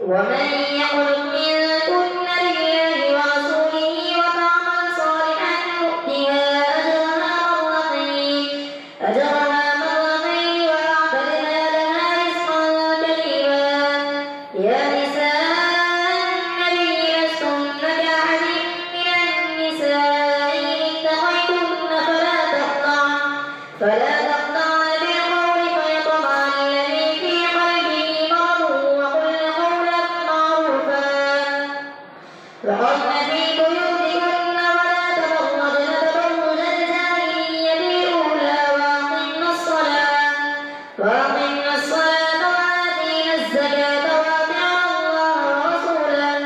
ومن يقنت منكن لله ورسوله وتعمل صالحا نؤتها أجرها مرتين وأعتدنا لها رزقا كريما. يا نساء النبي لستن كأحد من النساء إن اتقيتن فلا تخضعن بالقول فيطمع الذي في قلبه مرض وقلن قولا معروفا وقرن في بيوتكن ولا تبرجن تبرج الجاهلية الأولى وأقمنا الصلاة وآتينا الزكاة وأطعنا الله ورسوله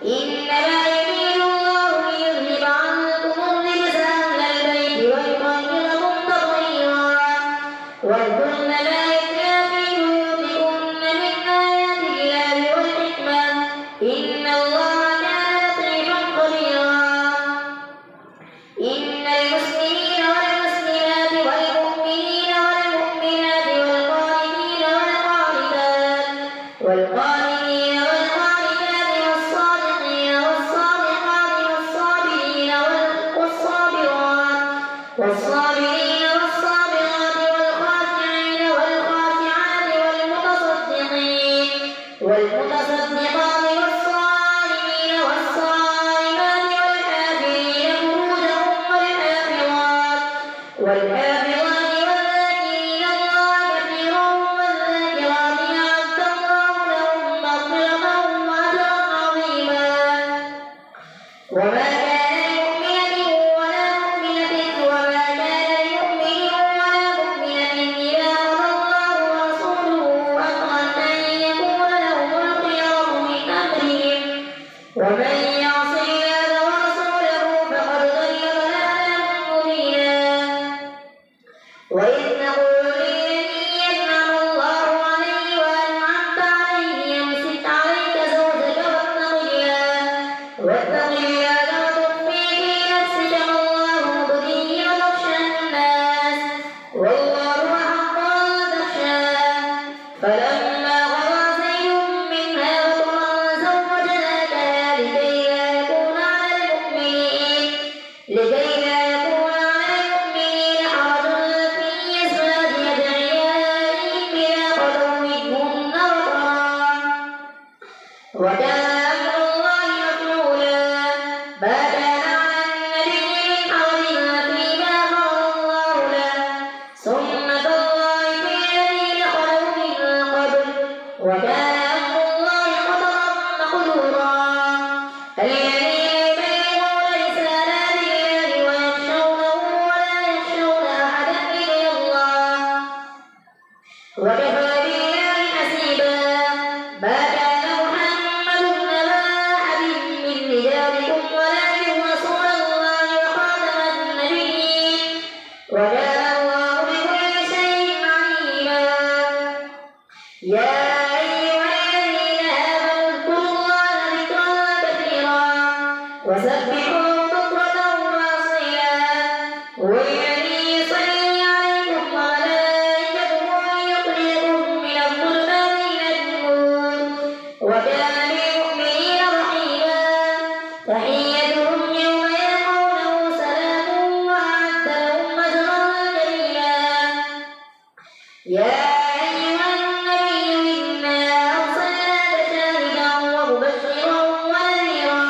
إنما يريد الله ليذهب عنكم الرجس أهل البيت ويطهركم تطهيرا. واذكرن ما يتلى في بيوتكن من آيات الله والحكمة إن الله كان لطيفا خبيرا. إن المسلمين والمسلمات والمؤمنين والمؤمنات والقانتين والقانتات والصادقين والصادقات والصابرين والصابرين والصابرات والخاشعين والخاشعات والمتصدقات والصائمين والصائمات والحافظين فروجهم والحافظات والذاكرين الله كثيرا والذاكرات أعد الله لهم مغفرة وأجرا عظيما. وما كان لمؤمنة ولا مؤمنة إذا قضى الله ورسوله أمرا أن يكون لهم الخيرة من أمرهم ومن يعص الله ورسوله فقد ضل ضلالا مبينا. وإذ نقول للذي ينعم الله عليه وأنعمت عليه أمسك عليك زوجك واتق الله وتخفي في نفسك ما الله مبديه وتخشى الناس والله أحق أن تخشاه. فلما قضى زيد منها وطرا زوجناكها لكي لا يكون على المؤمنين حرج في أزواج أدعيائهم إذا قضوا منهن وطرا وكان أمر الله مفعولا. ما كان على النبي من حرج فيما فرض الله له سنة الله في الذين خلوا من قبل وكان أمر الله قدرا مقدورا. الذين يبلغون رسالات الله ويخشونه ولا يخشون أحدا إلا الله وكفى بالله حسيبا. ما كان محمد أبا أحد من رجالكم ولكن رسول الله وخاتم النبيين وكان الله بكل شيء عليما. يا أيها الذين آمنوا اذكروا الله ذكرا كثيرا وسبحوه بكرة وأصيلا. هو الذي يصلي عليكم وملائكته ليخرجكم من الظلمات إلى النور وكان بالمؤمنين رحيما. تحيتهم يوم يلقونه سلام وأعد لهم أجرا كريما. يا أيها النبي إنا أرسلناك شاهدا ومبشرا ونذيرا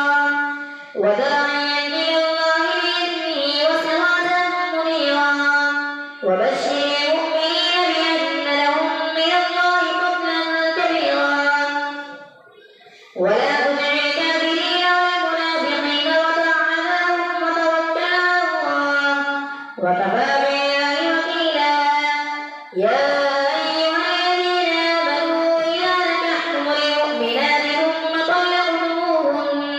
وداعيا إلى الله بإذنه وسراجا منيرا. وبشر المؤمنين بأن لهم من الله فضلا كبيرا. ولا تطع الكافرين والمنافقين ودع أذاهم وتوكل على الله وكفى بالله وكيلا. يا أيها الذين آمنوا إذا نكحتم المؤمنات ثم طلقتموهن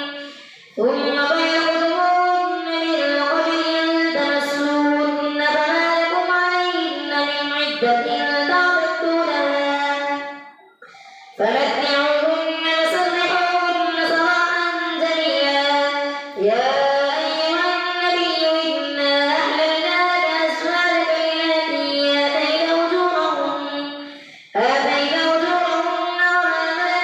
من قبل أن تمسوهن فما لكم عليهن من عدة تعتدونها فمتعوهن وسرحوهن سراحا جميلا. يا أيها النبي إنا أحللنا لك أزواجك التي آتيت أجورهن وما ملكت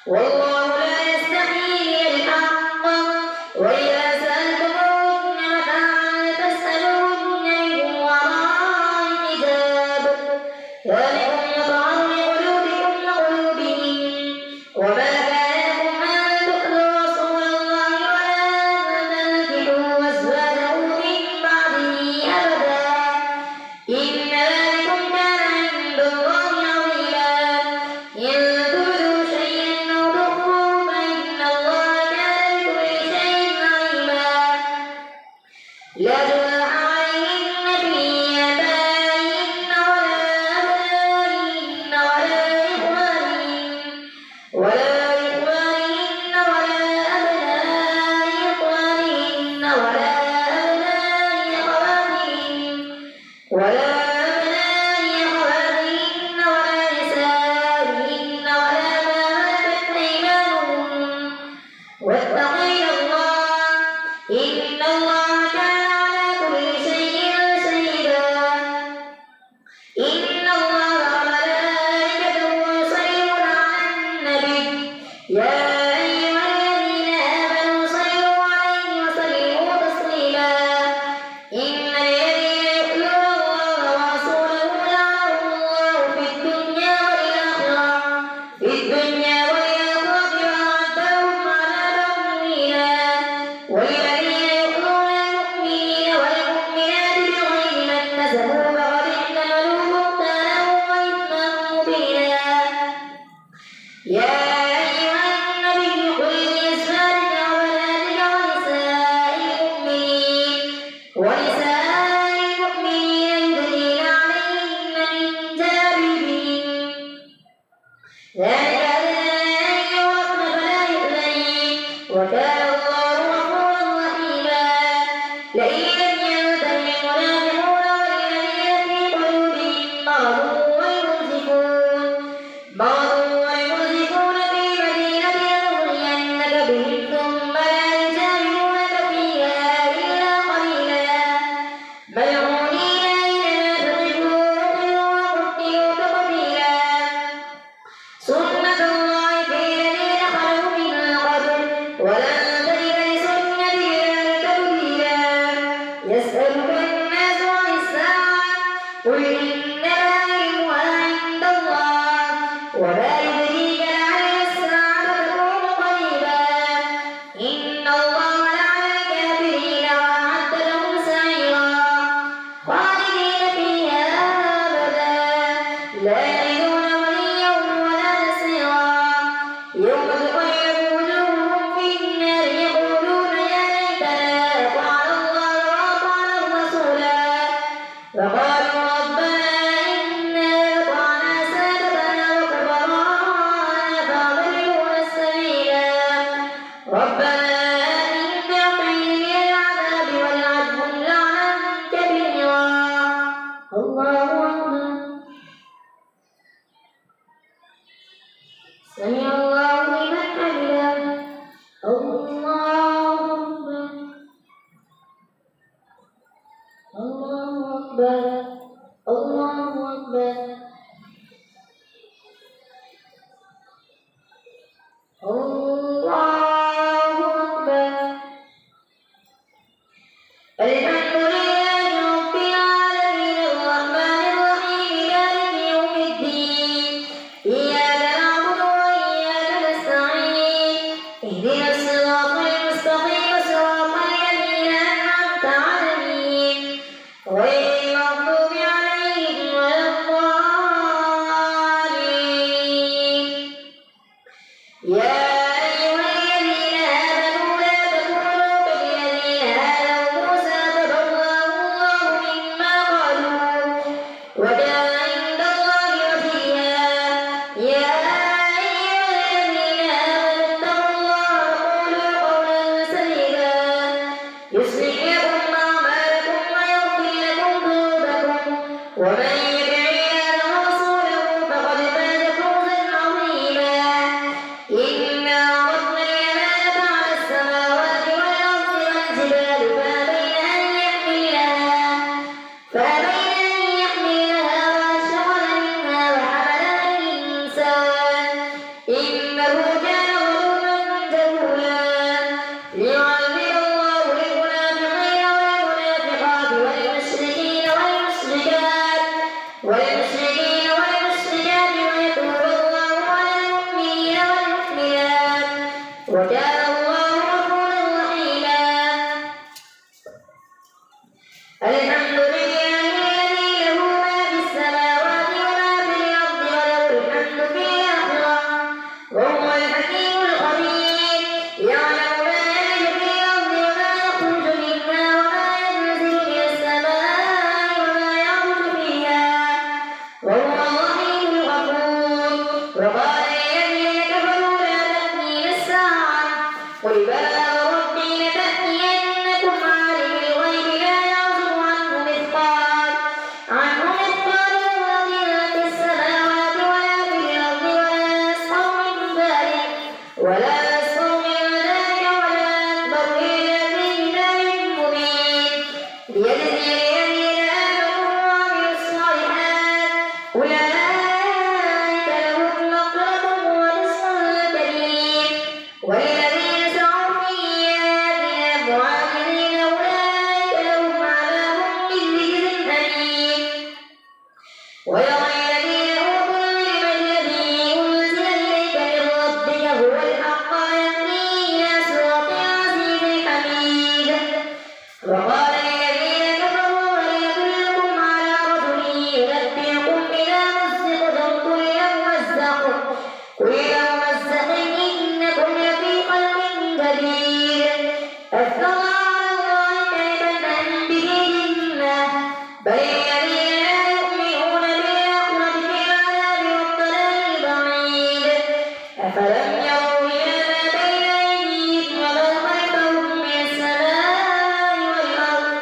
والله لا يستحيي من الحق وإذا سألتموهن متاعا فاسألوهن من وراء حجاب ذلكم أطهر لقلوبكم وقلوبهم وما كان لكم أن تؤذوا رسول الله ولا أن تنكحوا أزواجه من بعده أبدا إن ذلكم كان عند الله عظيما إن تبدوا شيئا أو تخفوه فإن الله كان بكل شيء عليما لا جناح عليهن في آبائهن ولا إخوانهن ولا أبناء إخوانهن ولا أبناء أخواتهن ولا نسائهن ولا ما ملكت أيمانهن واتقين الله إن الله كان على كل شيء شهيدا إن الله وملائكته يصلون على النبي يا أيها الذين آمنوا صلوا عليه وسلموا تسليما إن الذين يؤذون الله ورسوله لعنهم الله في الدنيا والآخرة وأعد لهم عذابا مهينا والذين يؤذون المؤمنين والمؤمنات بغير ما اكتسبوا فقد احتملوا بهتانا وإثما مبينا يا أيها النبي قل لأزواجك ونساء المؤمنين يدنين عليهن من جلابيبهن ذلك أدنى أن يعرفن فلا يؤذين وكان الله غفورا رحيما لئن لم ينته المنافقون والذين في قلوبهم مرض في المدينة لنغرينك بهم ثم لا يجاملونك فيها إلا قليلا ملعونين أينما ثقفوا وقتلوا تقتيلا سنة الله في الذين خلوا من قبل ولن تجد لسنة الله تبديلا يسألك الناس عن الساعة قل إنما علمها عند الله وما يدريك لعل الساعة تكون قريبا إن الله لعن الكافرين وأعد لهم سعيرا خالدين فيها أبدا لا يجدون وليا ولا نصيرا يوم تقلب وجوههم في النار يقولون يا ليتنا أطعنا الله وأطعنا الرسولا وقالوا ربنا إنا أطعنا سادتنا وكبراءنا فأضلونا السبيلا ربنا آتهم ضعفين من العذاب والعنهم لعنا كبيرا الله أكبر سمع الله لمن حمده الله أكبر الله أكبر الله أكبر الله أكبر الحمد لله رب العالمين الرحمن الرحيم مالك يوم الدين إياك نعبد وإياك نستعين اهدنا الصراط المستقيم صراط الذين أنعمت عليهم غير المغضوب عليهم ولا الضالين يا أيها الذين آمنوا لا تكونوا كالذين آذوا موسى فبرأه الله مما قالوا وكان عند الله وجيها يا أيها الذين آمنوا اتقوا الله وقولوا قولا سديدا يصلح لكم أعمالكم ويغفر لكم ذنوبكم ومن يطع الله ورسوله فقد فاز فوزا عظيما إنا عرضنا الأمانة على السماوات والأرض والجبال فأبين أن يحملنها وأشفقن منها وحملها الإنسان إنه كان وكان الله غفورا رحيما. الحمد لله الذي له ما في السماوات وما في الأرض وله الحمد في الآخرة وهو الحكيم الخبير. يعلم ما يلج في الأرض وما يخرج منها وما ينزل من السماء وما يعرج فيها وهو الرحيم الغفور. وقال الذين كفروا لا تأتينا الساعة قل بلى وربي لتأتينكم عالم الغيب لا يعزب عنه مثقال ذرة في السماوات ولا في الأرض ولا أصغر من ذلك ولا أكبر إلا في كتاب مبين ليجزي الذين آمنوا وعملوا الصالحات أولئك لهم مغفرة ورزق كريم. والذين سعوا في آياتنا معاجزين أولئك لهم عذاب من رجز أليم. ويرى الذين أوتوا العلم الذي أنزل إليك من ربك هو الحق يهدي إلى صراط العزيز الحميد. وقال الذين كفروا هل يدلكم على رجل ينبئكم إذا مزقتم كل ممزق إنكم لفي خلق جديد. أفترى على الله كذبا أم به جنة بل الذين لا يؤمنون بالآخرة في العذاب والضلال البعيد. أفلم يروا إلى ما بين أيديهم وما خلفهم من السماء والأرض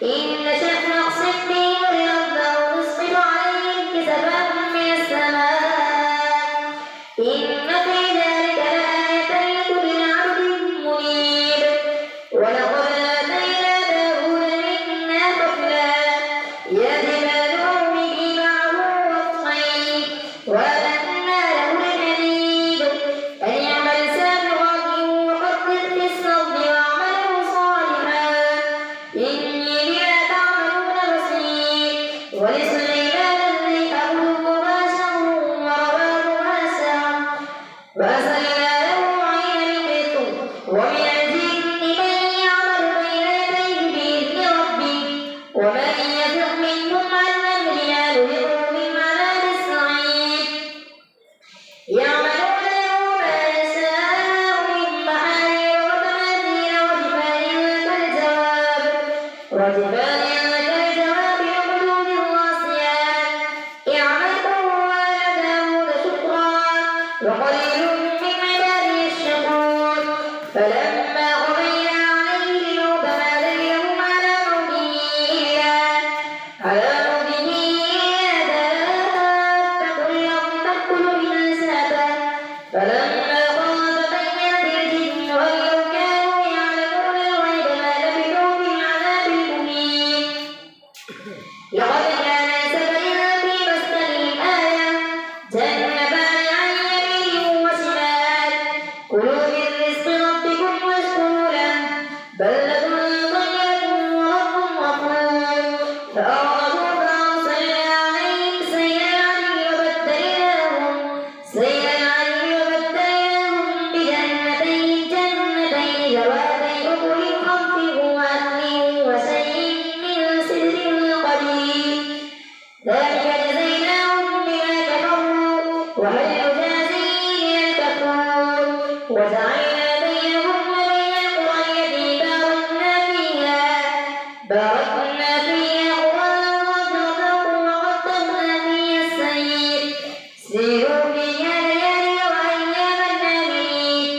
إن نشأ نخسف بهم الأرض أو نسقط عليهم كسفا من السماء إن في ذلك لآية لكل عبد منيب. ولقد آتينا داود منا فضلا يا جبال أوبي معه والطير وألنا له الحديد أن يعمل سابغات وقدر في السرد واعملوا صالحا إني بما تعملون بصير. ولسليمان الريح غدوها شهر ورواحها سعة وأسلنا له عين القطر ومن الجن من يعمل بين يديه بإذن ربه ومن يزغ منهم عن أمرنا نذقه من عذاب السعير. يعملون له ما يشاء من محاريب وتماثيل وجفان كالجواب وقلوب الراسيات اعملوا آل داود شكرا وقليل من عبادي الشكور. فلما قضينا عليه الموت ما دلهم على موته إلا دابة الأرض تأكل من سأته فلما قضى تبينت الجن أن لو كانوا يعلمون الغيب ما لبثوا في العذاب المهين. لقد كان سبيلا في مسكنهم آية جنتان عن يمين وشمال كلوا من رزق ربكم واشكروا له بلدة طيبة ورب غفور. فأعرضوا فأرسلنا عليهم سيل العرم وبدلناهم بجنتين ذواتي أكل خمط وأثل وشيء من سدر قليل ذلك جزيناهم بما كفروا وهل نجازي إلا الكفور. وجعلنا بينهم وبين القرى التي باركنا فيها قرى ظاهرة وقدرنا فيها السير سيروا فيها ليالي وأياما آمنين.